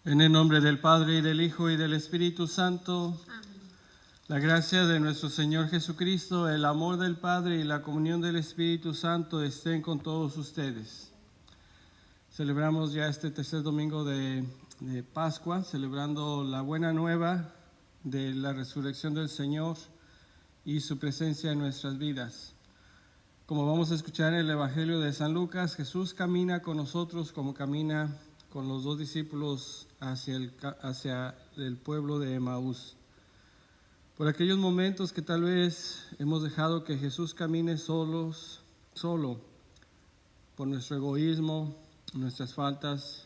En el nombre del Padre, y del Hijo, y del Espíritu Santo. Amén. La gracia de nuestro Señor Jesucristo, el amor del Padre y la comunión del Espíritu Santo estén con todos ustedes. Celebramos ya este tercer domingo de Pascua, celebrando la buena nueva de la resurrección del Señor y su presencia en nuestras vidas. Como vamos a escuchar en el Evangelio de San Lucas, Jesús camina con nosotros como camina con los dos discípulos hacia el pueblo de Emaús. Por aquellos momentos que tal vez hemos dejado que Jesús camine solo, por nuestro egoísmo, nuestras faltas,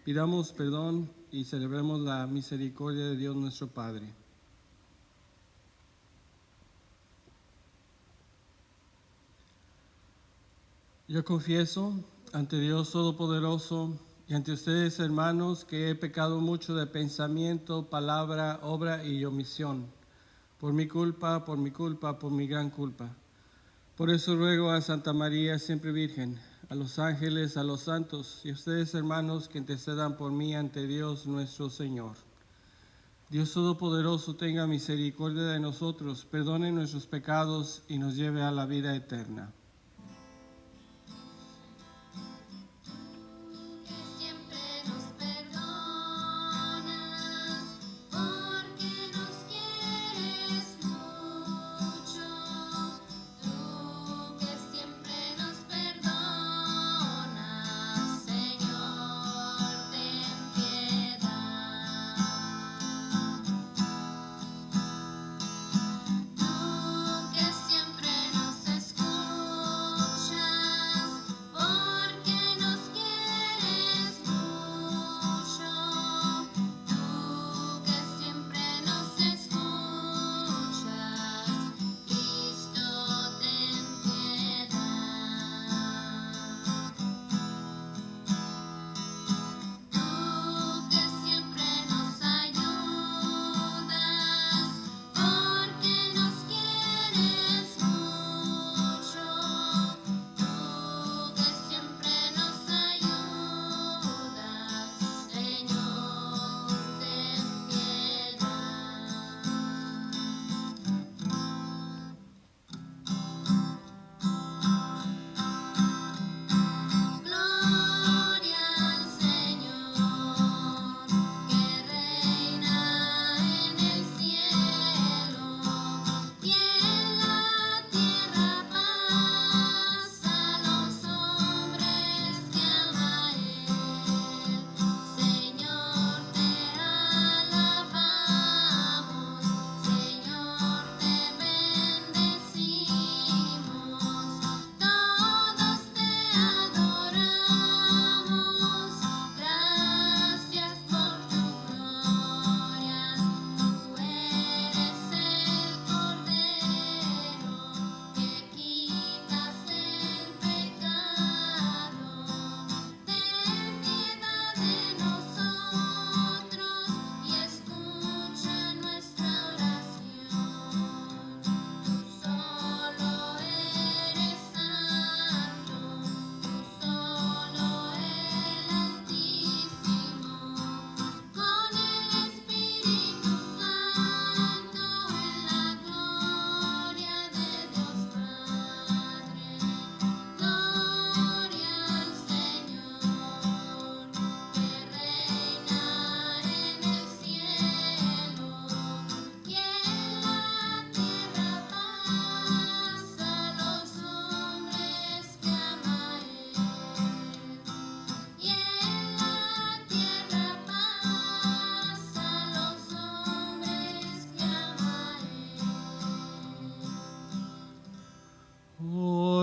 pidamos perdón y celebremos la misericordia de Dios nuestro Padre. Yo confieso ante Dios Todopoderoso y ante ustedes, hermanos, que he pecado mucho de pensamiento, palabra, obra y omisión, por mi culpa, por mi gran culpa. Por eso ruego a Santa María, siempre Virgen, a los ángeles, a los santos y a ustedes, hermanos, que intercedan por mí ante Dios nuestro Señor. Dios Todopoderoso tenga misericordia de nosotros, perdone nuestros pecados y nos lleve a la vida eterna.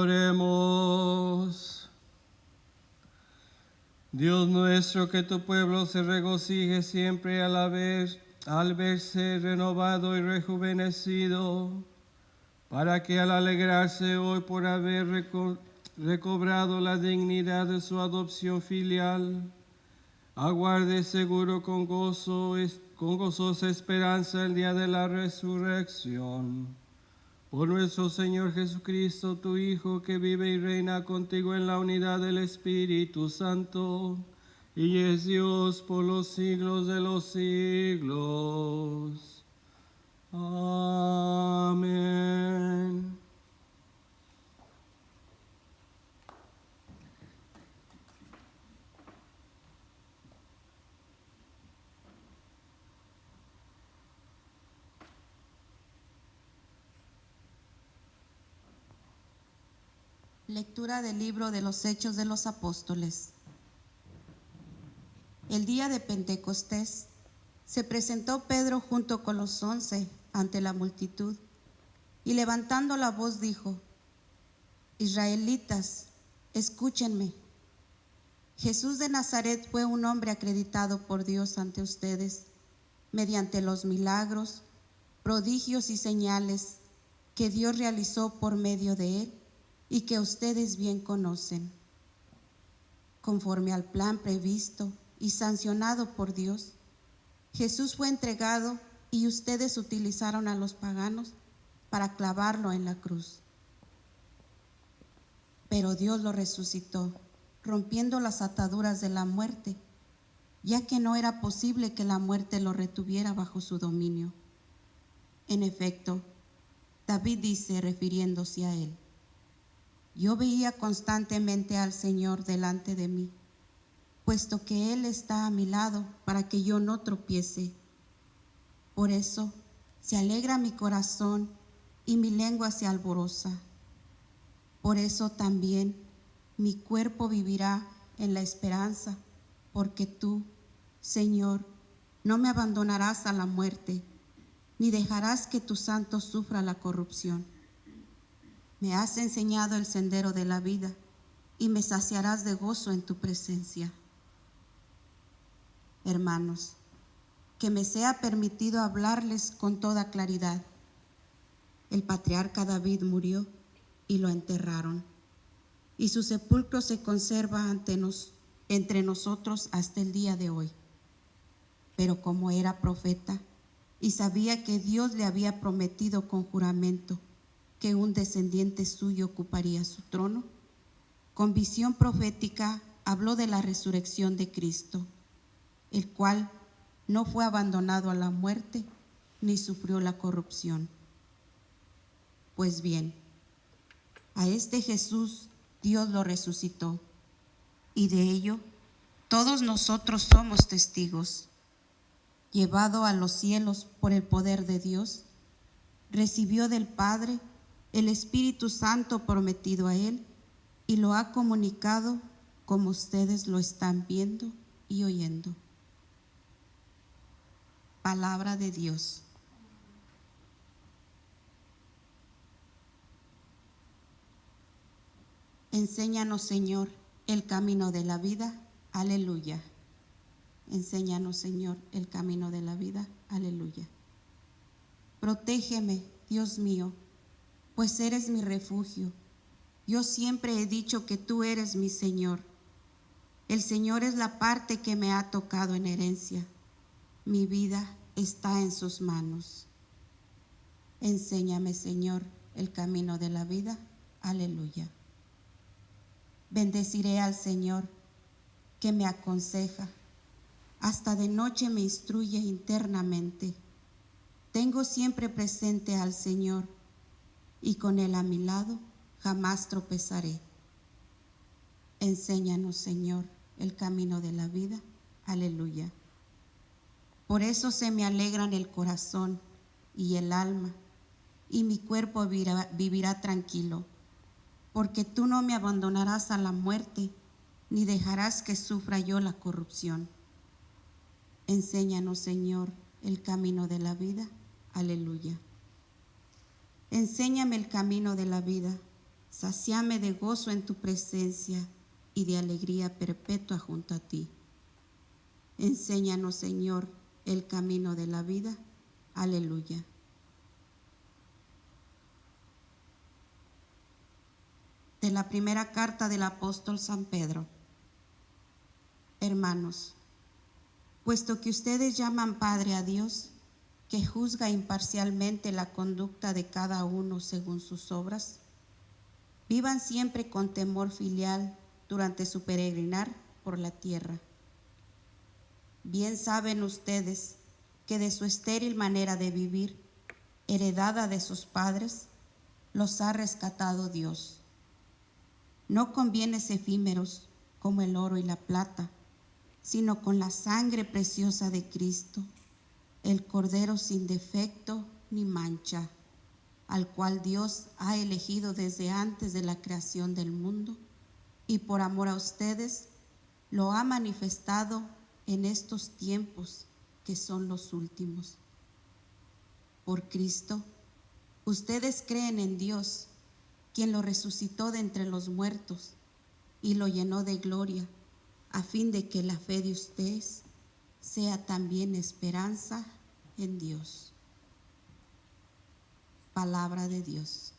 Oremos. Dios nuestro, que tu pueblo se regocije siempre al verse renovado y rejuvenecido, para que al alegrarse hoy por haber recobrado la dignidad de su adopción filial, aguarde seguro con gozosa esperanza el día de la resurrección. Por nuestro Señor Jesucristo, tu Hijo, que vive y reina contigo en la unidad del Espíritu Santo, y es Dios por los siglos de los siglos. Amén. Lectura del libro de los Hechos de los Apóstoles. El día de Pentecostés se presentó Pedro junto con los 11 ante la multitud y levantando la voz dijo: Israelitas, escúchenme. Jesús de Nazaret fue un hombre acreditado por Dios ante ustedes mediante los milagros, prodigios y señales que Dios realizó por medio de él y que ustedes bien conocen. Conforme al plan previsto y sancionado por Dios, Jesús fue entregado y ustedes utilizaron a los paganos para clavarlo en la cruz. Pero Dios lo resucitó, rompiendo las ataduras de la muerte, ya que no era posible que la muerte lo retuviera bajo su dominio. En efecto, David dice, refiriéndose a él: yo veía constantemente al Señor delante de mí, puesto que Él está a mi lado para que yo no tropiece. Por eso se alegra mi corazón y mi lengua se alboroza. Por eso también mi cuerpo vivirá en la esperanza, porque tú, Señor, no me abandonarás a la muerte, ni dejarás que tu santo sufra la corrupción. Me has enseñado el sendero de la vida y me saciarás de gozo en tu presencia. Hermanos, que me sea permitido hablarles con toda claridad. El patriarca David murió y lo enterraron, y su sepulcro se conserva entre nosotros hasta el día de hoy. Pero como era profeta y sabía que Dios le había prometido con juramento que un descendiente suyo ocuparía su trono, con visión profética habló de la resurrección de Cristo, el cual no fue abandonado a la muerte ni sufrió la corrupción. Pues bien, a este Jesús Dios lo resucitó, y de ello todos nosotros somos testigos. Llevado a los cielos por el poder de Dios, recibió del Padre el Espíritu Santo prometido a él y lo ha comunicado como ustedes lo están viendo y oyendo. Palabra de Dios. Enséñanos, Señor, el camino de la vida. Aleluya. Enséñanos, Señor, el camino de la vida. Aleluya. Protégeme, Dios mío, pues eres mi refugio. Yo siempre he dicho que tú eres mi Señor. El Señor es la parte que me ha tocado en herencia. Mi vida está en sus manos. Enséñame, Señor, el camino de la vida. Aleluya. Bendeciré al Señor, que me aconseja. Hasta de noche me instruye internamente. Tengo siempre presente al Señor, y con Él a mi lado jamás tropezaré. Enséñanos, Señor, el camino de la vida. Aleluya. Por eso se me alegran el corazón y el alma, y mi cuerpo vivirá tranquilo, porque tú no me abandonarás a la muerte, ni dejarás que sufra yo la corrupción. Enséñanos, Señor, el camino de la vida. Aleluya. Enséñame el camino de la vida, sacíame de gozo en tu presencia y de alegría perpetua junto a ti. Enséñanos, Señor, el camino de la vida. Aleluya. De la primera carta del apóstol San Pedro. Hermanos, puesto que ustedes llaman Padre a Dios, que juzga imparcialmente la conducta de cada uno según sus obras, vivan siempre con temor filial durante su peregrinar por la tierra, Bien saben ustedes que de su estéril manera de vivir, heredada de sus padres, los ha rescatado Dios, no con bienes efímeros como el oro y la plata, sino con la sangre preciosa de Cristo, el Cordero sin defecto ni mancha, al cual Dios ha elegido desde antes de la creación del mundo, y por amor a ustedes lo ha manifestado en estos tiempos que son los últimos. Por Cristo, ustedes creen en Dios, quien lo resucitó de entre los muertos y lo llenó de gloria, a fin de que la fe de ustedes sea también esperanza en Dios. Palabra de Dios.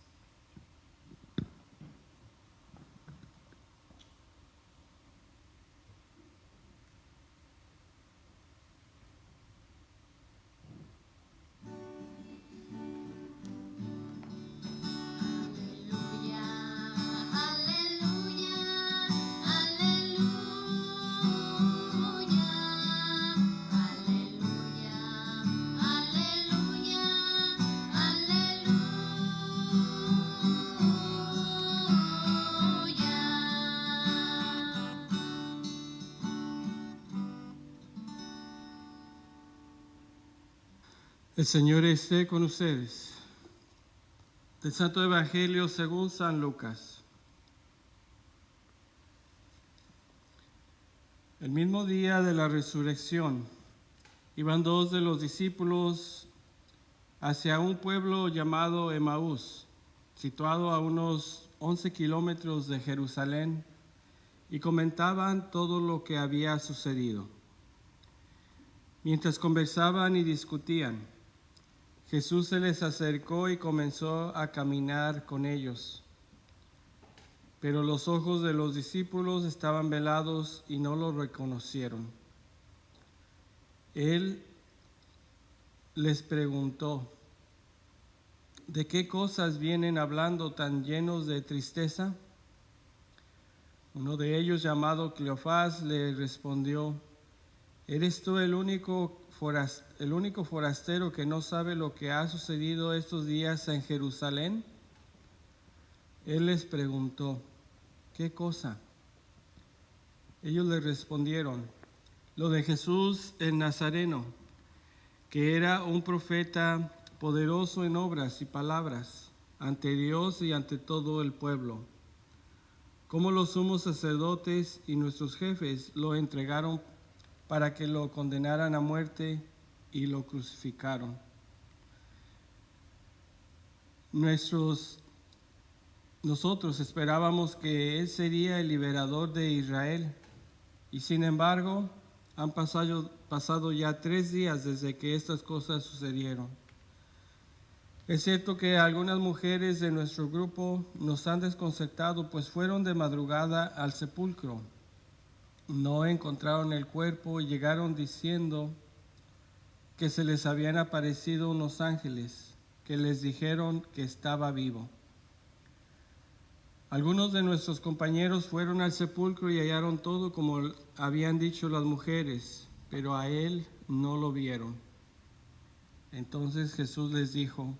El Señor esté con ustedes. Del Santo Evangelio según San Lucas. El mismo día de la resurrección, iban dos de los discípulos hacia un pueblo llamado Emaús, situado a unos 11 kilómetros de Jerusalén, y comentaban todo lo que había sucedido. Mientras conversaban y discutían, Jesús se les acercó y comenzó a caminar con ellos. Pero los ojos de los discípulos estaban velados y no lo reconocieron. Él les preguntó: ¿de qué cosas vienen hablando tan llenos de tristeza? Uno de ellos, llamado Cleofás, le respondió: ¿eres tú el único forastero que no sabe lo que ha sucedido estos días en Jerusalén? Él les preguntó: ¿qué cosa? Ellos le respondieron: lo de Jesús el Nazareno, que era un profeta poderoso en obras y palabras ante Dios y ante todo el pueblo. Como los sumos sacerdotes y nuestros jefes lo entregaron para que lo condenaran a muerte y lo crucificaron. Nosotros esperábamos que Él sería el liberador de Israel, y sin embargo han pasado ya 3 días desde que estas cosas sucedieron. Es cierto que algunas mujeres de nuestro grupo nos han desconcertado, pues fueron de madrugada al sepulcro. No encontraron el cuerpo y llegaron diciendo que se les habían aparecido unos ángeles que les dijeron que estaba vivo. Algunos de nuestros compañeros fueron al sepulcro y hallaron todo como habían dicho las mujeres, pero a él no lo vieron. Entonces Jesús les dijo: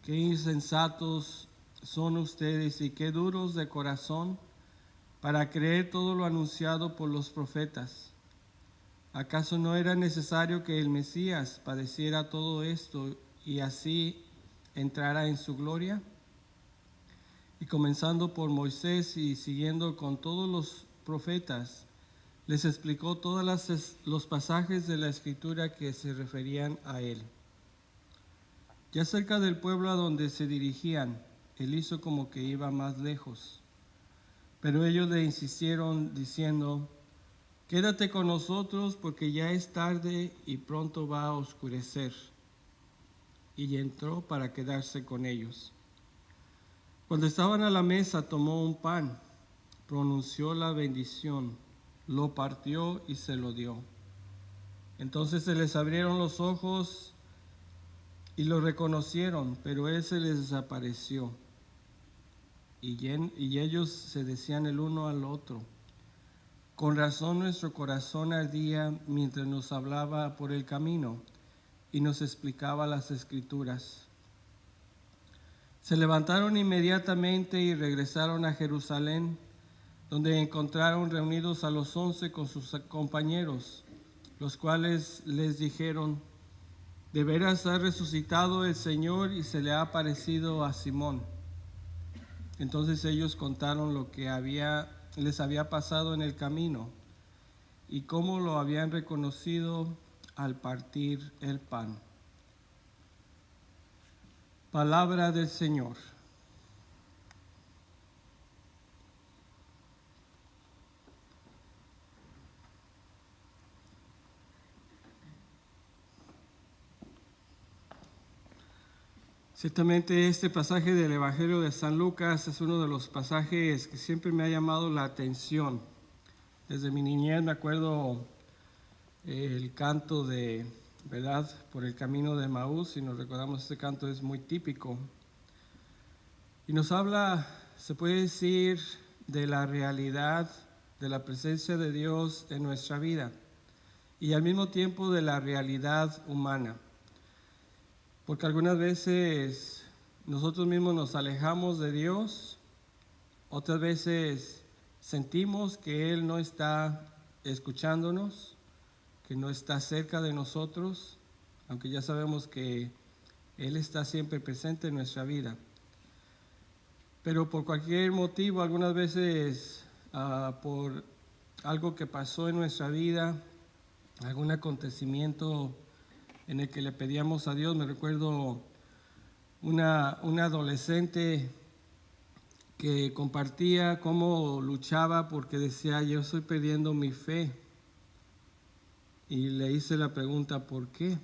qué insensatos son ustedes y qué duros de corazón para creer todo lo anunciado por los profetas. ¿Acaso no era necesario que el Mesías padeciera todo esto y así entrara en su gloria? Y comenzando por Moisés y siguiendo con todos los profetas, les explicó todos los pasajes de la Escritura que se referían a él. Ya cerca del pueblo a donde se dirigían, él hizo como que iba más lejos. Pero ellos le insistieron diciendo: quédate con nosotros porque ya es tarde y pronto va a oscurecer. Y entró para quedarse con ellos. Cuando estaban a la mesa, tomó un pan, pronunció la bendición, lo partió y se lo dio. Entonces se les abrieron los ojos y lo reconocieron, pero él se les desapareció. Y ellos se decían el uno al otro: Con razón nuestro corazón ardía mientras nos hablaba por el camino y nos explicaba las Escrituras. Se levantaron inmediatamente y regresaron a Jerusalén, donde encontraron reunidos a los 11 con sus compañeros, los cuales les dijeron: de veras ha resucitado el Señor y se le ha aparecido a Simón. Entonces ellos contaron lo que les había pasado en el camino y cómo lo habían reconocido al partir el pan. Palabra del Señor. Ciertamente este pasaje del Evangelio de San Lucas es uno de los pasajes que siempre me ha llamado la atención. Desde mi niñez me acuerdo el canto de, ¿verdad?, por el camino de Emaús, si nos recordamos, este canto es muy típico. Y nos habla, se puede decir, de la realidad de la presencia de Dios en nuestra vida y al mismo tiempo de la realidad humana. Porque algunas veces nosotros mismos nos alejamos de Dios, otras veces sentimos que Él no está escuchándonos, que no está cerca de nosotros, aunque ya sabemos que Él está siempre presente en nuestra vida. Pero por cualquier motivo, algunas veces por algo que pasó en nuestra vida, algún acontecimiento en el que le pedíamos a Dios. Me recuerdo una adolescente que compartía cómo luchaba porque decía: yo estoy perdiendo mi fe. Y le hice la pregunta: ¿por qué?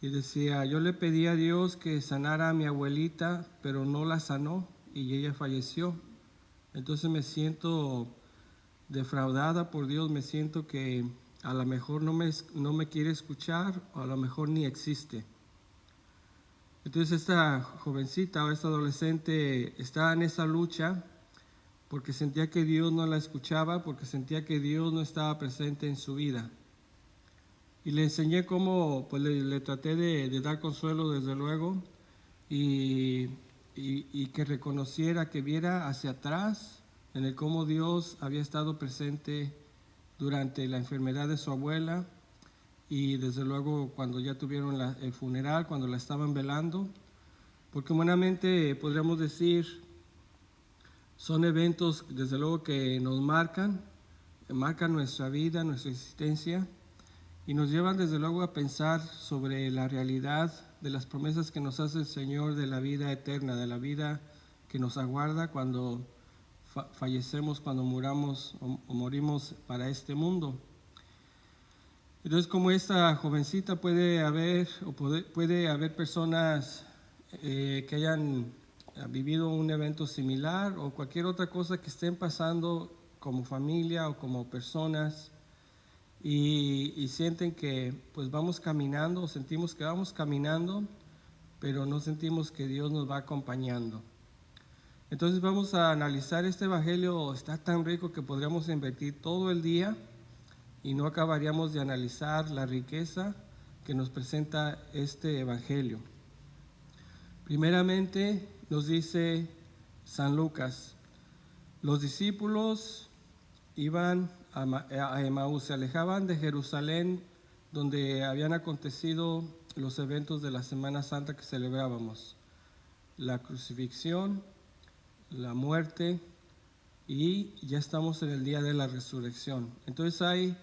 Y decía: yo le pedí a Dios que sanara a mi abuelita, pero no la sanó y ella falleció. Entonces me siento defraudada por Dios, me siento que a lo mejor no me quiere escuchar, o a lo mejor ni existe. Entonces esta jovencita o esta adolescente estaba en esa lucha porque sentía que Dios no la escuchaba, porque sentía que Dios no estaba presente en su vida. Y le enseñé cómo, pues le traté de dar consuelo, desde luego, y que reconociera, que viera hacia atrás en el cómo Dios había estado presente durante la enfermedad de su abuela y desde luego cuando ya tuvieron el funeral, cuando la estaban velando, porque humanamente podríamos decir son eventos desde luego que nos marcan nuestra vida, nuestra existencia, y nos llevan desde luego a pensar sobre la realidad de las promesas que nos hace el Señor de la vida eterna, de la vida que nos aguarda cuando fallecemos, cuando muramos o morimos para este mundo. Entonces, como esta jovencita puede haber personas que hayan vivido un evento similar o cualquier otra cosa que estén pasando como familia o como personas y sienten que pues vamos caminando, sentimos que vamos caminando, pero no sentimos que Dios nos va acompañando. Entonces vamos a analizar este evangelio. Está tan rico que podríamos invertir todo el día y no acabaríamos de analizar la riqueza que nos presenta este evangelio. Primeramente nos dice San Lucas: los discípulos iban a Emaús, se alejaban de Jerusalén, donde habían acontecido los eventos de la Semana Santa que celebrábamos: la crucifixión, la muerte, y ya estamos en el día de la resurrección. Entonces hay,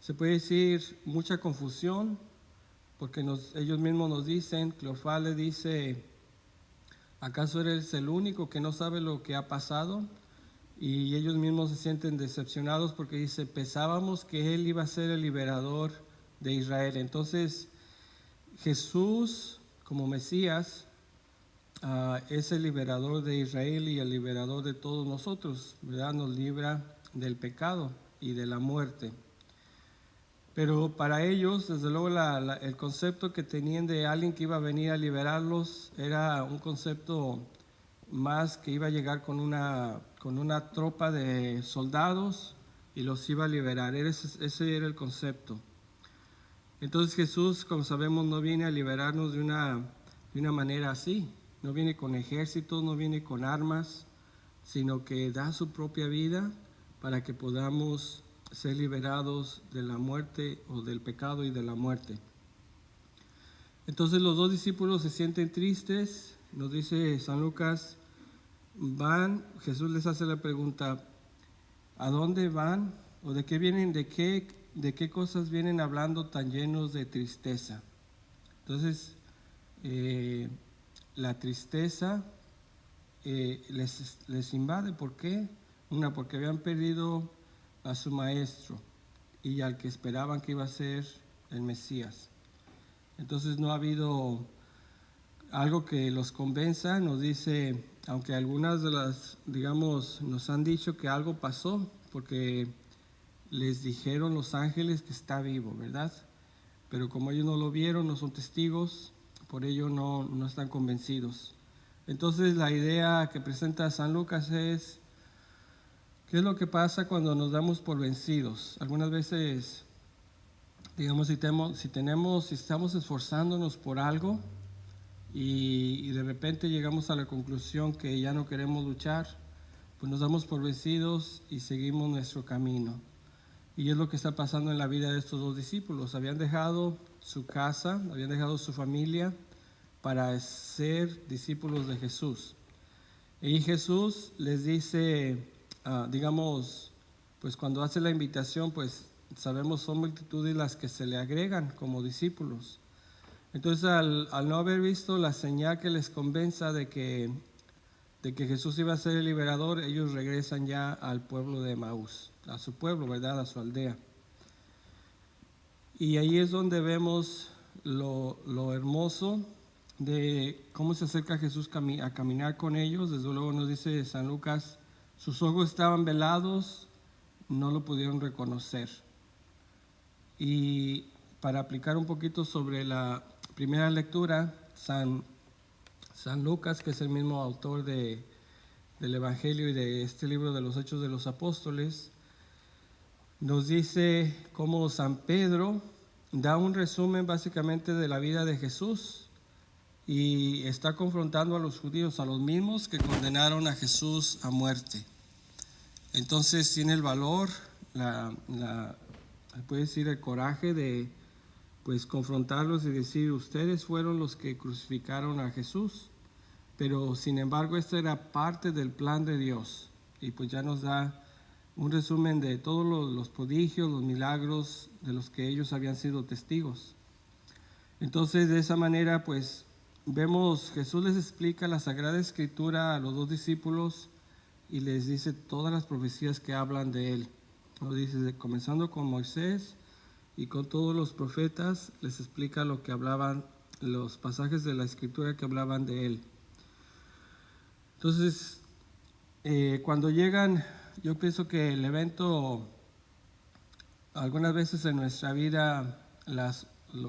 se puede decir, mucha confusión, porque ellos mismos nos dicen, Cleofás le dice: ¿acaso eres el único que no sabe lo que ha pasado? Y ellos mismos se sienten decepcionados porque dice: pensábamos que Él iba a ser el liberador de Israel. Entonces Jesús, como Mesías, es el liberador de Israel y el liberador de todos nosotros, ¿verdad? Nos libra del pecado y de la muerte. Pero para ellos, desde luego, el concepto que tenían de alguien que iba a venir a liberarlos era un concepto más que iba a llegar con una tropa de soldados y los iba a liberar. Ese era el concepto. Entonces Jesús, como sabemos, no viene a liberarnos de una manera así. No viene con ejércitos, no viene con armas, sino que da su propia vida para que podamos ser liberados de la muerte o del pecado y de la muerte. Entonces los dos discípulos se sienten tristes. Nos dice San Lucas, Jesús les hace la pregunta, ¿a dónde van? ¿O de qué vienen? ¿De qué cosas vienen hablando tan llenos de tristeza? Entonces, la tristeza les invade. ¿Por qué? Porque habían perdido a su maestro y al que esperaban que iba a ser el Mesías. Entonces no ha habido algo que los convenza. Nos dice, aunque algunas de las, digamos, nos han dicho que algo pasó, porque les dijeron los ángeles que está vivo, ¿verdad? Pero como ellos no lo vieron, no son testigos, por ello no están convencidos. Entonces la idea que presenta San Lucas es, ¿qué es lo que pasa cuando nos damos por vencidos? Algunas veces, digamos, si estamos esforzándonos por algo y de repente llegamos a la conclusión que ya no queremos luchar, pues nos damos por vencidos y seguimos nuestro camino. Y es lo que está pasando en la vida de estos dos discípulos. Habían dejado su casa, habían dejado su familia para ser discípulos de Jesús. Y Jesús les dice, digamos, pues cuando hace la invitación, pues sabemos son multitudes las que se le agregan como discípulos. Entonces al no haber visto la señal que les convenza de que Jesús iba a ser el liberador, ellos regresan ya al pueblo de Emaús, a su pueblo, ¿verdad? A su aldea. Y ahí es donde vemos lo hermoso de cómo se acerca Jesús a caminar con ellos. Desde luego nos dice San Lucas, sus ojos estaban velados, no lo pudieron reconocer. Y para aplicar un poquito sobre la primera lectura, San Lucas, que es el mismo autor del Evangelio y de este libro de los Hechos de los Apóstoles, nos dice cómo San Pedro da un resumen básicamente de la vida de Jesús y está confrontando a los judíos, a los mismos que condenaron a Jesús a muerte. Entonces tiene el valor, puede decir el coraje de pues confrontarlos y decir, ustedes fueron los que crucificaron a Jesús, pero sin embargo esta era parte del plan de Dios. Y pues ya nos da un resumen de todos los prodigios, los milagros de los que ellos habían sido testigos. Entonces de esa manera pues vemos, Jesús les explica la Sagrada Escritura a los dos discípulos y les dice todas las profecías que hablan de él. Lo dice, comenzando con Moisés y con todos los profetas, les explica lo que hablaban, los pasajes de la Escritura que hablaban de él. Entonces, cuando llegan, yo pienso que el evento, algunas veces en nuestra vida,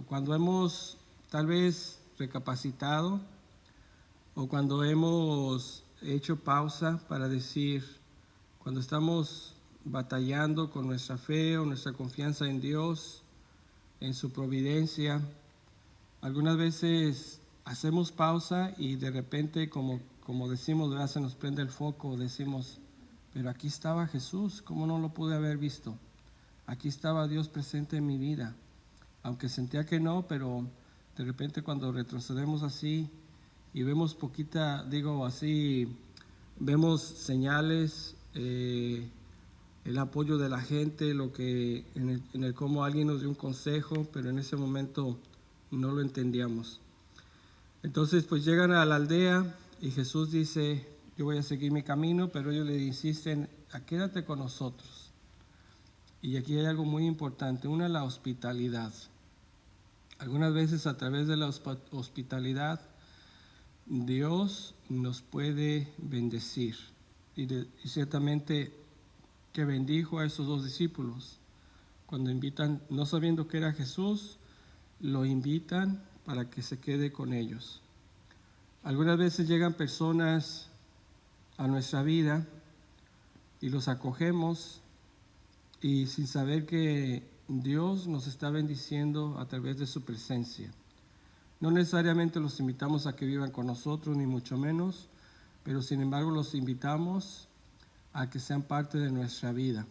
cuando hemos tal vez recapacitado o cuando hemos hecho pausa para decir, cuando estamos batallando con nuestra fe o nuestra confianza en Dios, en su providencia, algunas veces hacemos pausa y de repente como decimos, ¿verdad? Se nos prende el foco, decimos, pero aquí estaba Jesús, ¿cómo no lo pude haber visto? Aquí estaba Dios presente en mi vida, aunque sentía que no, pero de repente cuando retrocedemos así y vemos vemos señales, el apoyo de la gente, en el cómo alguien nos dio un consejo, pero en ese momento no lo entendíamos. Entonces pues llegan a la aldea y Jesús dice, yo voy a seguir mi camino, pero ellos le insisten, quédate con nosotros. Y aquí hay algo muy importante, la hospitalidad. Algunas veces a través de la hospitalidad Dios nos puede bendecir. Y ciertamente que bendijo a esos dos discípulos. Cuando invitan, no sabiendo que era Jesús, lo invitan para que se quede con ellos. Algunas veces llegan personas a nuestra vida y los acogemos y sin saber que Dios nos está bendiciendo a través de su presencia. No necesariamente los invitamos a que vivan con nosotros, ni mucho menos, pero sin embargo los invitamos a que sean parte de nuestra vida.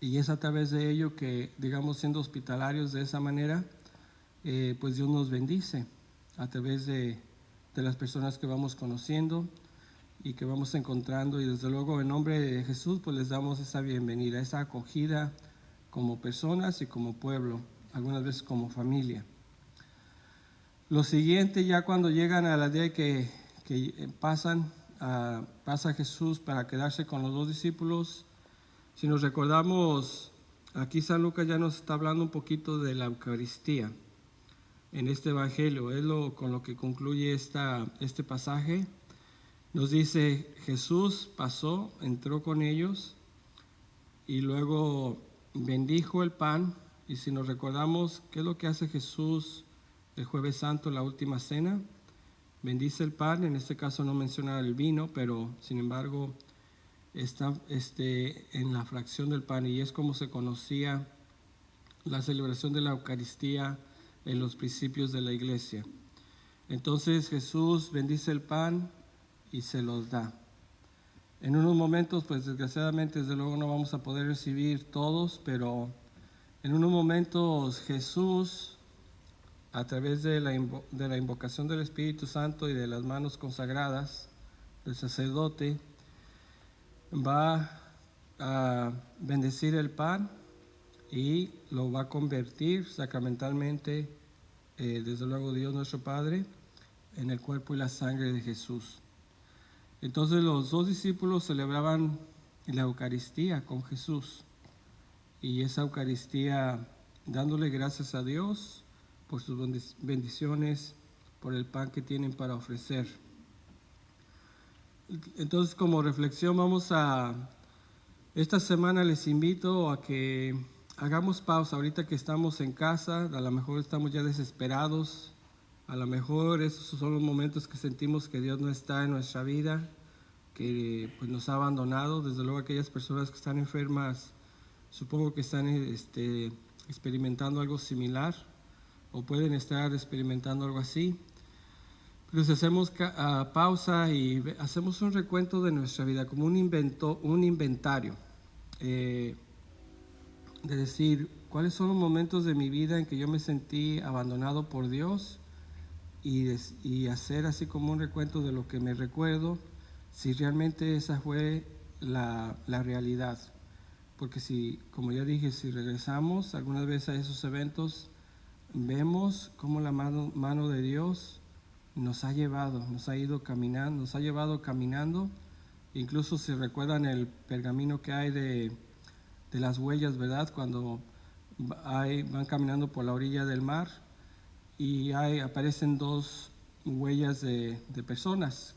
Y es a través de ello que, digamos, siendo hospitalarios de esa manera, pues Dios nos bendice a través de las personas que vamos conociendo y que vamos encontrando. Y desde luego en nombre de Jesús, pues les damos esa bienvenida, esa acogida como personas y como pueblo, algunas veces como familia. Lo siguiente, ya cuando llegan a la día que pasa Jesús para quedarse con los dos discípulos, si nos recordamos, aquí San Lucas ya nos está hablando un poquito de la Eucaristía en este Evangelio. Es con lo que concluye este pasaje. Nos dice, Jesús pasó, entró con ellos y luego bendijo el pan. Y si nos recordamos, ¿qué es lo que hace Jesús el Jueves Santo, la última cena? Bendice el pan, en este caso no menciona el vino, pero sin embargo está en la fracción del pan, y es como se conocía la celebración de la Eucaristía en los principios de la iglesia. Entonces Jesús bendice el pan y se los da. En unos momentos, pues desgraciadamente, desde luego no vamos a poder recibir todos, pero en unos momentos Jesús, a través de la invocación del Espíritu Santo y de las manos consagradas del sacerdote, va a bendecir el pan y lo va a convertir sacramentalmente, desde luego Dios nuestro Padre, en el cuerpo y la sangre de Jesús. Entonces los dos discípulos celebraban la Eucaristía con Jesús, y esa Eucaristía dándole gracias a Dios por sus bendiciones, por el pan que tienen para ofrecer. Entonces, como reflexión, esta semana les invito a que hagamos pausa. Ahorita que estamos en casa, a lo mejor estamos ya desesperados, a lo mejor esos son los momentos que sentimos que Dios no está en nuestra vida, que pues nos ha abandonado. Desde luego aquellas personas que están enfermas, supongo que están experimentando algo similar, o pueden estar experimentando algo así. Pero si hacemos pausa y hacemos un recuento de nuestra vida, como un inventario, de decir, ¿cuáles son los momentos de mi vida en que yo me sentí abandonado por Dios? Y hacer así como un recuento de lo que me recuerdo, si realmente esa fue la realidad. Porque si, como ya dije, si regresamos algunas veces a esos eventos, vemos cómo la mano de Dios nos ha llevado caminando. Incluso si recuerdan el pergamino que hay de las huellas, ¿verdad? Cuando van caminando por la orilla del mar y aparecen dos huellas de personas,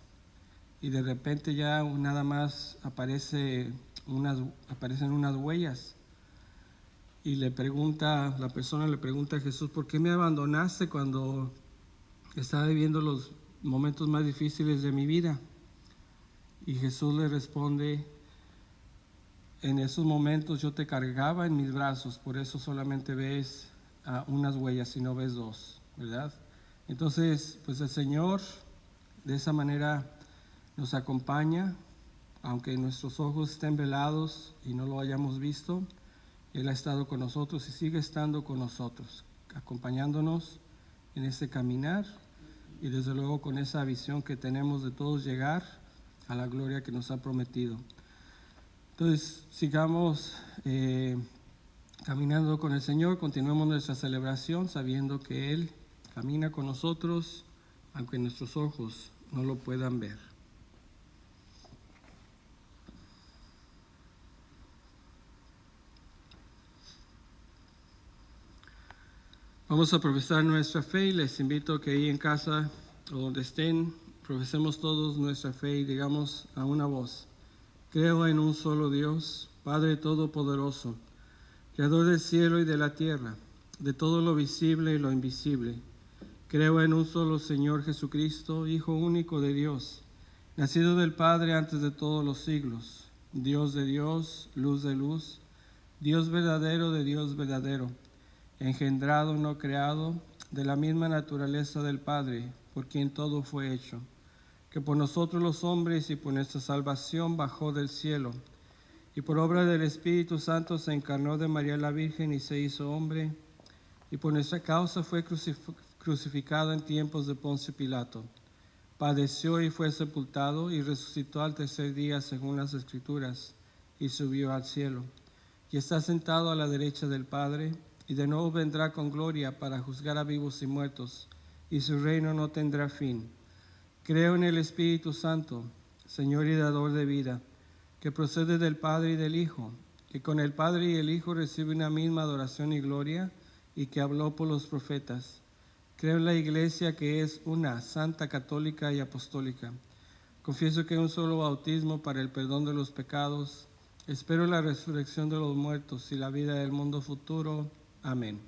y de repente ya nada más aparecen unas huellas. Y la persona le pregunta a Jesús, ¿por qué me abandonaste cuando estaba viviendo los momentos más difíciles de mi vida? Y Jesús le responde, en esos momentos yo te cargaba en mis brazos, por eso solamente ves unas huellas y no ves dos, ¿verdad? Entonces, pues el Señor de esa manera nos acompaña, aunque nuestros ojos estén velados y no lo hayamos visto. Él ha estado con nosotros y sigue estando con nosotros, acompañándonos en este caminar, y desde luego con esa visión que tenemos de todos llegar a la gloria que nos ha prometido. Entonces, sigamos caminando con el Señor, continuemos nuestra celebración sabiendo que Él camina con nosotros, aunque nuestros ojos no lo puedan ver. Vamos a profesar nuestra fe, y les invito a que ahí en casa o donde estén, profesemos todos nuestra fe y digamos a una voz: creo en un solo Dios, Padre Todopoderoso, Creador del cielo y de la tierra, de todo lo visible y lo invisible. Creo en un solo Señor Jesucristo, Hijo único de Dios, nacido del Padre antes de todos los siglos, Dios de Dios, luz de luz, Dios verdadero de Dios verdadero, engendrado, no creado, de la misma naturaleza del Padre, por quien todo fue hecho, que por nosotros los hombres y por nuestra salvación bajó del cielo, y por obra del Espíritu Santo se encarnó de María la Virgen y se hizo hombre, y por nuestra causa fue crucificado en tiempos de Poncio Pilato. Padeció y fue sepultado y resucitó al tercer día según las Escrituras, y subió al cielo. Y está sentado a la derecha del Padre, y de nuevo vendrá con gloria para juzgar a vivos y muertos, y su reino no tendrá fin. Creo en el Espíritu Santo, Señor y dador de vida, que procede del Padre y del Hijo, que con el Padre y el Hijo recibe una misma adoración y gloria, y que habló por los profetas. Creo en la Iglesia, que es una, santa, católica y apostólica. Confieso que hay un solo bautismo para el perdón de los pecados. Espero la resurrección de los muertos y la vida del mundo futuro. Amén.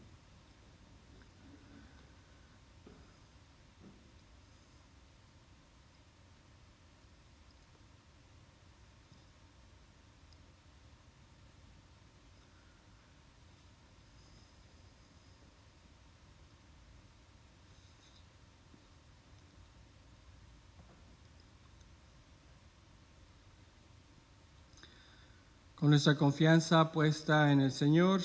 Con nuestra confianza puesta en el Señor,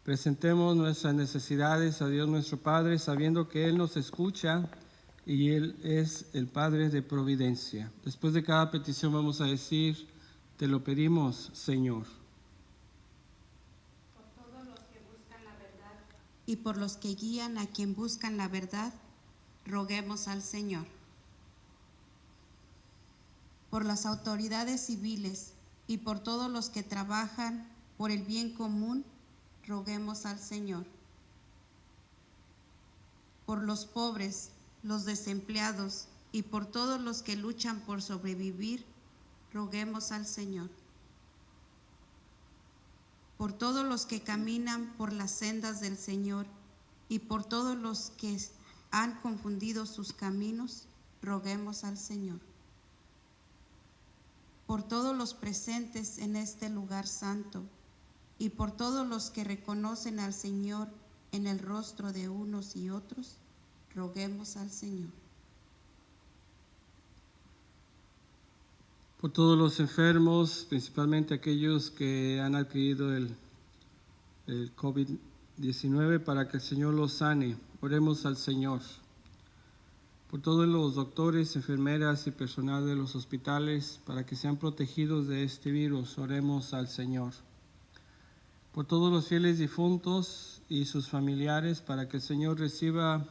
presentemos nuestras necesidades a Dios nuestro Padre, sabiendo que Él nos escucha y Él es el Padre de providencia. Después de cada petición vamos a decir, te lo pedimos, Señor. Por todos los que buscan la verdad y por los que guían a quien buscan la verdad, roguemos al Señor. Por las autoridades civiles y por todos los que trabajan por el bien común, roguemos al Señor. Por los pobres, los desempleados y por todos los que luchan por sobrevivir, roguemos al Señor. Por todos los que caminan por las sendas del Señor y por todos los que han confundido sus caminos, roguemos al Señor. Por todos los presentes en este lugar santo y por todos los que reconocen al Señor en el rostro de unos y otros, roguemos al Señor. Por todos los enfermos, principalmente aquellos que han adquirido el COVID-19, para que el Señor los sane, oremos al Señor. Por todos los doctores, enfermeras y personal de los hospitales, para que sean protegidos de este virus, oremos al Señor. Por todos los fieles difuntos y sus familiares, para que el Señor reciba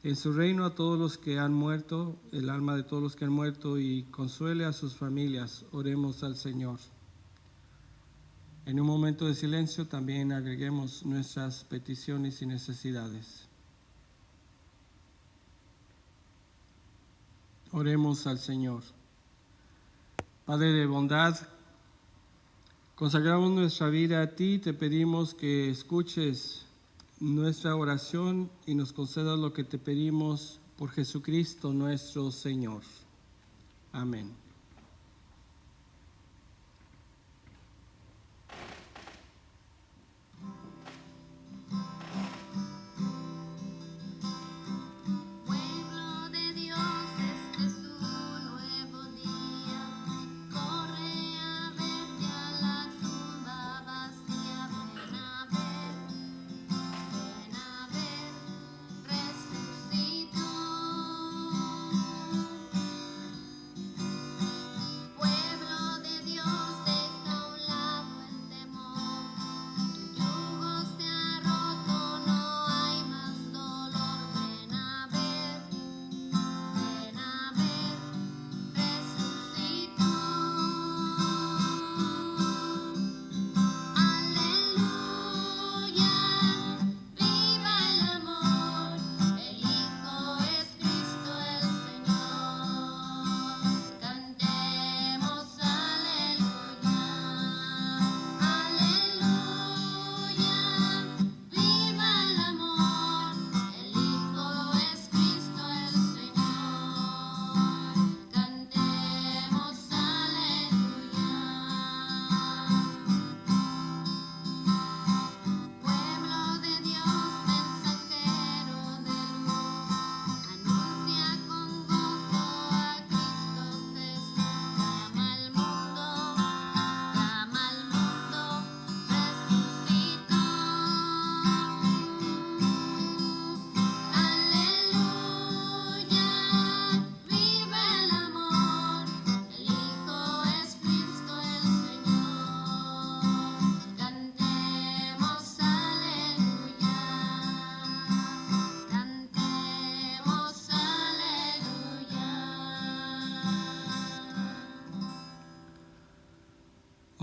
en su reino a todos los que han muerto, el alma de todos los que han muerto, y consuele a sus familias, oremos al Señor. En un momento de silencio también agreguemos nuestras peticiones y necesidades. Oremos al Señor. Padre de bondad, consagramos nuestra vida a ti, te pedimos que escuches nuestra oración y nos concedas lo que te pedimos por Jesucristo nuestro Señor. Amén.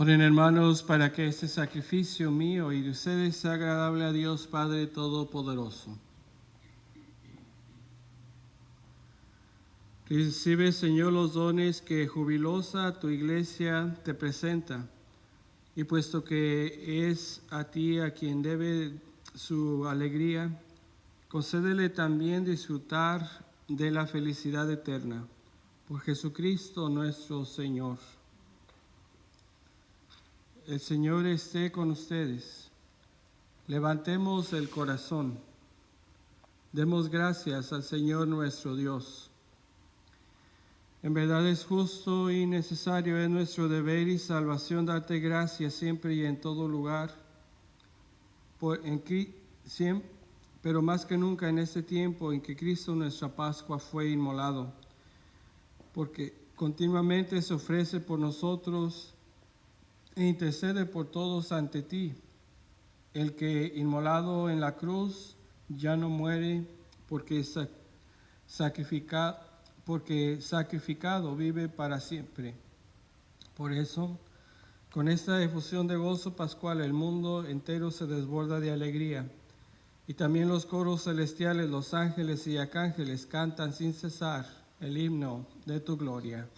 Oren, hermanos, para que este sacrificio mío y de ustedes sea agradable a Dios Padre Todopoderoso. Recibe, Señor, los dones que jubilosa tu iglesia te presenta, y puesto que es a ti a quien debe su alegría, concédele también disfrutar de la felicidad eterna. Por Jesucristo nuestro Señor. El Señor esté con ustedes. Levantemos el corazón. Demos gracias al Señor nuestro Dios. En verdad es justo y necesario, es nuestro deber y salvación darte gracias siempre y en todo lugar, pero más que nunca en este tiempo en que Cristo nuestra Pascua fue inmolado, porque continuamente se ofrece por nosotros e intercede por todos ante ti, el que inmolado en la cruz ya no muere, porque sacrificado vive para siempre. Por eso, con esta efusión de gozo pascual, el mundo entero se desborda de alegría, y también los coros celestiales, los ángeles y arcángeles cantan sin cesar el himno de tu gloria.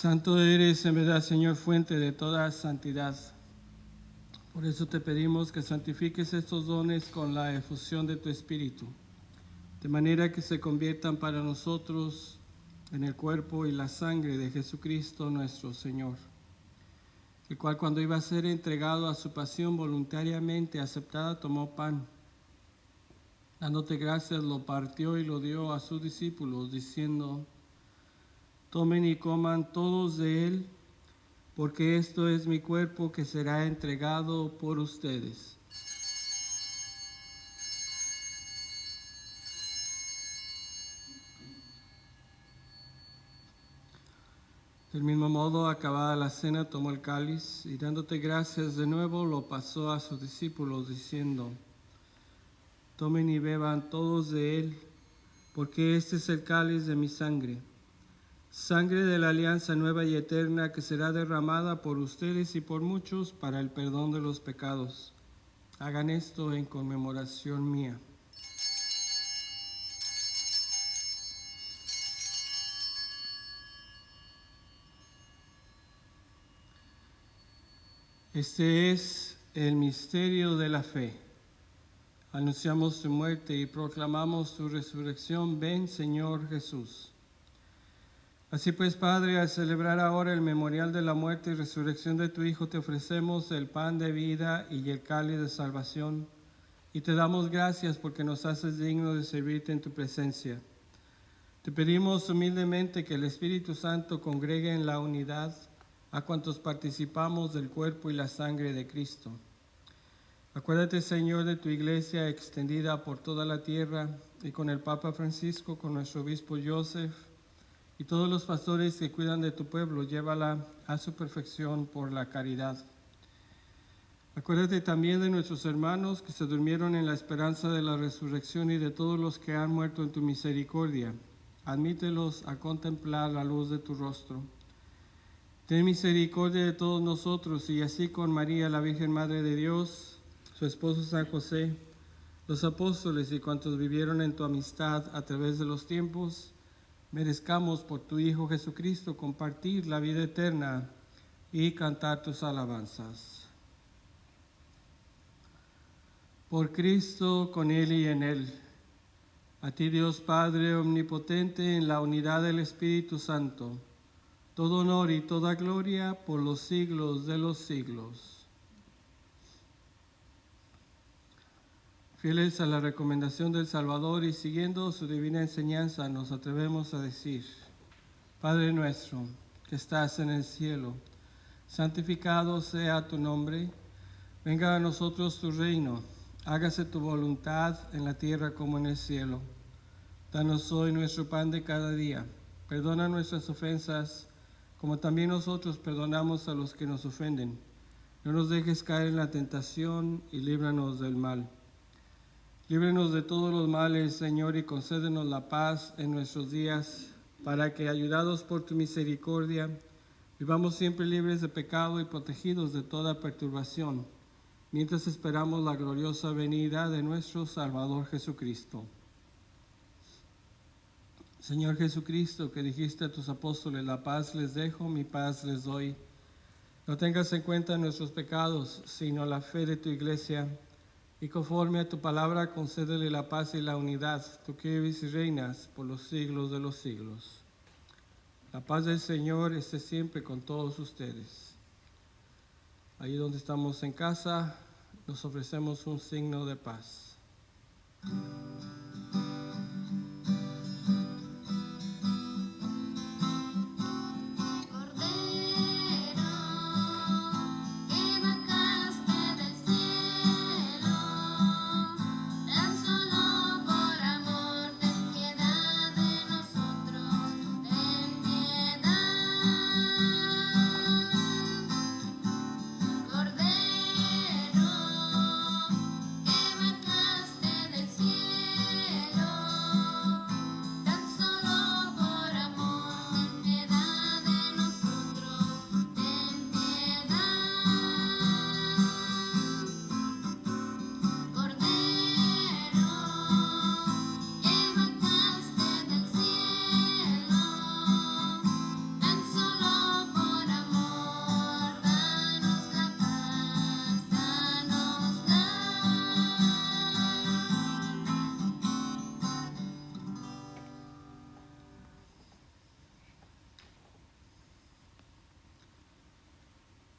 Santo eres en verdad, Señor, fuente de toda santidad. Por eso te pedimos que santifiques estos dones con la efusión de tu Espíritu, de manera que se conviertan para nosotros en el cuerpo y la sangre de Jesucristo nuestro Señor, el cual cuando iba a ser entregado a su pasión voluntariamente aceptada, tomó pan. Dándote gracias, lo partió y lo dio a sus discípulos, diciendo: tomen y coman todos de él, porque esto es mi cuerpo que será entregado por ustedes. Del mismo modo, acabada la cena, tomó el cáliz y dándote gracias de nuevo, lo pasó a sus discípulos, diciendo: tomen y beban todos de él, porque este es el cáliz de mi sangre, sangre de la alianza nueva y eterna, que será derramada por ustedes y por muchos para el perdón de los pecados. Hagan esto en conmemoración mía. Este es el misterio de la fe. Anunciamos su muerte y proclamamos su resurrección. Ven, Señor Jesús. Así pues, Padre, al celebrar ahora el memorial de la muerte y resurrección de tu Hijo, te ofrecemos el pan de vida y el cáliz de salvación, y te damos gracias porque nos haces dignos de servirte en tu presencia. Te pedimos humildemente que el Espíritu Santo congregue en la unidad a cuantos participamos del cuerpo y la sangre de Cristo. Acuérdate, Señor, de tu iglesia extendida por toda la tierra, y con el Papa Francisco, con nuestro obispo Joseph, y todos los pastores que cuidan de tu pueblo, llévala a su perfección por la caridad. Acuérdate también de nuestros hermanos que se durmieron en la esperanza de la resurrección y de todos los que han muerto en tu misericordia. Admítelos a contemplar la luz de tu rostro. Ten misericordia de todos nosotros, y así con María, la Virgen Madre de Dios, su esposo San José, los apóstoles y cuantos vivieron en tu amistad a través de los tiempos, merezcamos por tu Hijo Jesucristo compartir la vida eterna y cantar tus alabanzas. Por Cristo, con Él y en Él, a ti Dios Padre omnipotente, en la unidad del Espíritu Santo, todo honor y toda gloria por los siglos de los siglos. Fieles a la recomendación del Salvador y siguiendo su divina enseñanza, nos atrevemos a decir: Padre nuestro, que estás en el cielo, santificado sea tu nombre, venga a nosotros tu reino, hágase tu voluntad en la tierra como en el cielo. Danos hoy nuestro pan de cada día, perdona nuestras ofensas, como también nosotros perdonamos a los que nos ofenden. No nos dejes caer en la tentación y líbranos del mal. Líbranos de todos los males, Señor, y concédenos la paz en nuestros días, para que, ayudados por tu misericordia, vivamos siempre libres de pecado y protegidos de toda perturbación, mientras esperamos la gloriosa venida de nuestro Salvador Jesucristo. Señor Jesucristo, que dijiste a tus apóstoles: la paz les dejo, mi paz les doy. No tengas en cuenta nuestros pecados, sino la fe de tu iglesia, y conforme a tu palabra concédele la paz y la unidad, tú que vives y reinas por los siglos de los siglos. La paz del Señor esté siempre con todos ustedes. Ahí donde estamos en casa, nos ofrecemos un signo de paz.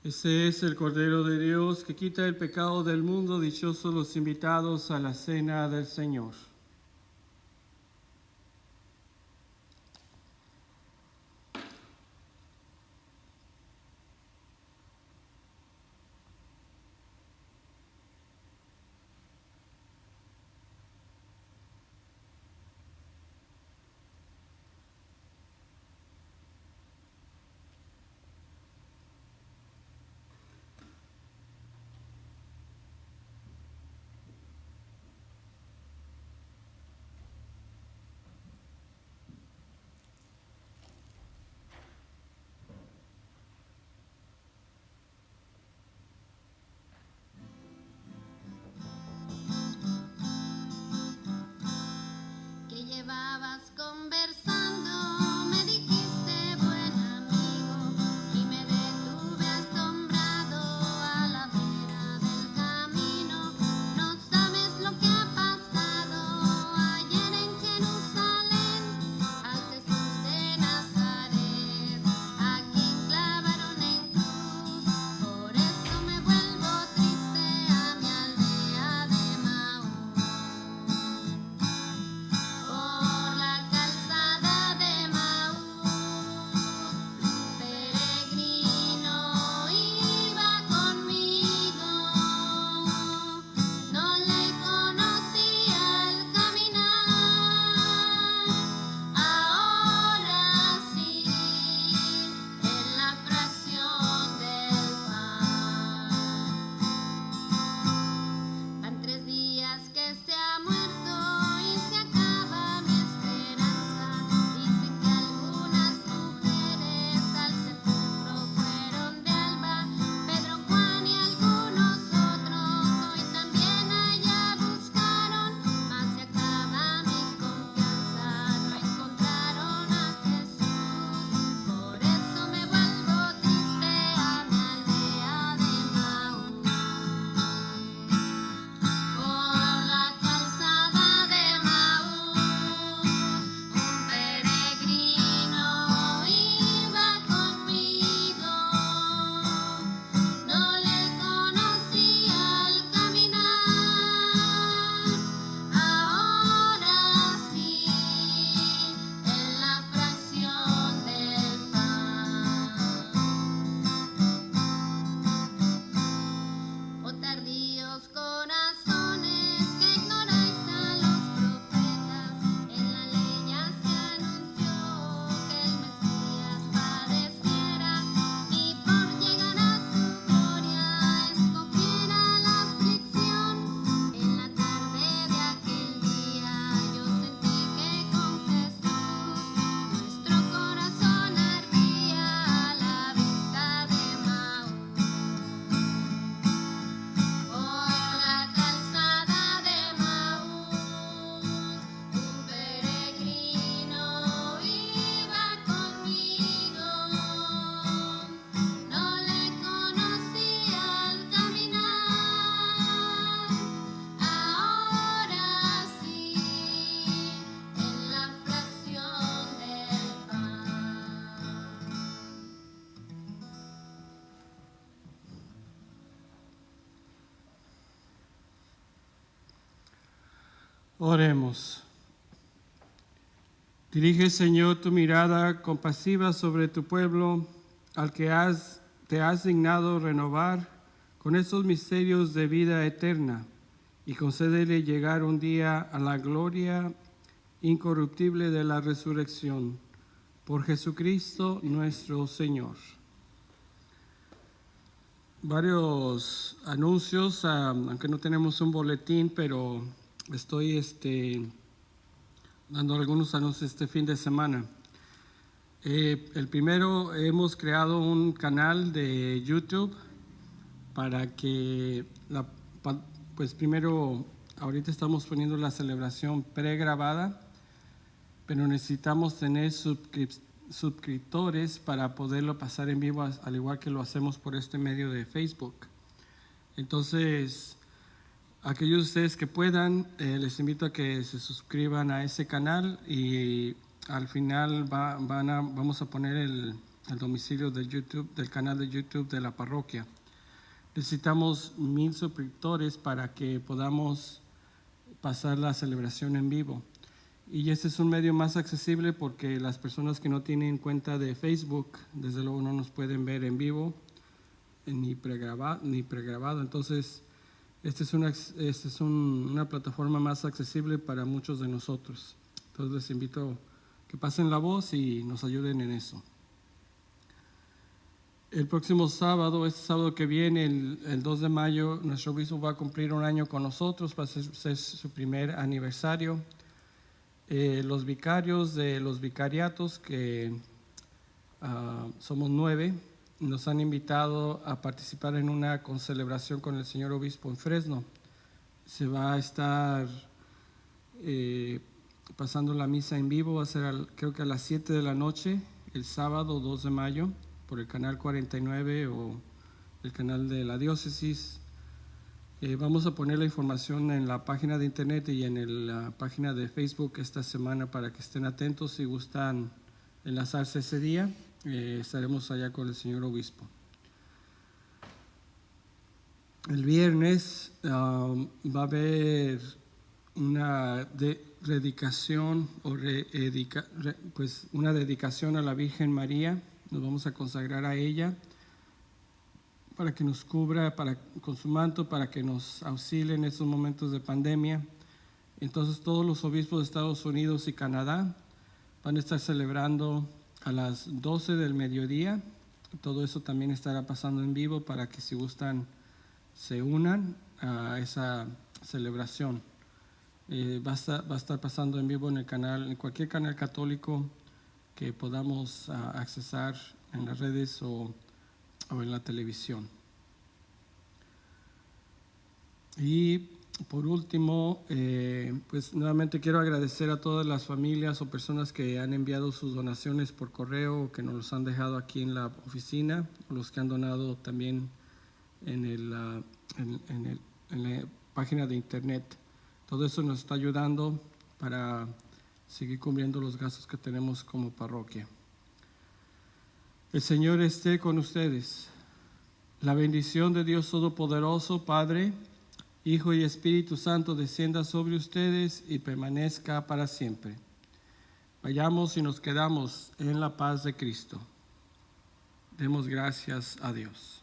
Ese es el Cordero de Dios que quita el pecado del mundo. Dichosos los invitados a la cena del Señor. Oremos. Dirige, Señor, tu mirada compasiva sobre tu pueblo, al que te has dignado renovar con esos misterios de vida eterna, y concédele llegar un día a la gloria incorruptible de la resurrección. Por Jesucristo nuestro Señor. Varios anuncios, aunque no tenemos un boletín, pero estoy dando algunos anuncios este fin de semana. El primero, hemos creado un canal de YouTube para que, pues primero, ahorita estamos poniendo la celebración pregrabada, pero necesitamos tener suscriptores para poderlo pasar en vivo, al igual que lo hacemos por este medio de Facebook. Entonces, aquellos de ustedes que puedan, les invito a que se suscriban a ese canal, y al final vamos a poner el domicilio del YouTube, del canal de YouTube de la parroquia. Necesitamos 1000 suscriptores para que podamos pasar la celebración en vivo. Y este es un medio más accesible porque las personas que no tienen cuenta de Facebook, desde luego no nos pueden ver en vivo, ni pregrabado. Entonces, esta es una plataforma más accesible para muchos de nosotros. Entonces les invito a que pasen la voz y nos ayuden en eso. El próximo sábado, este sábado que viene, el 2 de mayo, nuestro obispo va a cumplir un año con nosotros, va a ser su primer aniversario. Los vicarios de los vicariatos, que somos 9, nos han invitado a participar en una concelebración con el señor obispo en Fresno. Se va a estar pasando la misa en vivo, va a ser creo que a las 7 de la noche, el sábado 2 de mayo, por el canal 49 o el canal de la diócesis. Vamos a poner la información en la página de internet y en la página de Facebook esta semana para que estén atentos. Si gustan enlazarse ese día, estaremos allá con el señor obispo. El viernes va a haber una dedicación una dedicación a la Virgen María. Nos vamos a consagrar a ella para que nos cubra con su manto, para que nos auxilie en estos momentos de pandemia. Entonces todos los obispos de Estados Unidos y Canadá van a estar celebrando a las 12 del mediodía. Todo eso también estará pasando en vivo para que, si gustan, se unan a esa celebración. Va a estar pasando en vivo en cualquier canal católico que podamos accesar en las redes o en la televisión. Y por último, pues nuevamente quiero agradecer a todas las familias o personas que han enviado sus donaciones por correo o que nos los han dejado aquí en la oficina, o los que han donado también en la página de internet. Todo eso nos está ayudando para seguir cubriendo los gastos que tenemos como parroquia. El Señor esté con ustedes. La bendición de Dios Todopoderoso, Padre, Hijo y Espíritu Santo, descienda sobre ustedes y permanezca para siempre. Vayamos y nos quedamos en la paz de Cristo. Demos gracias a Dios.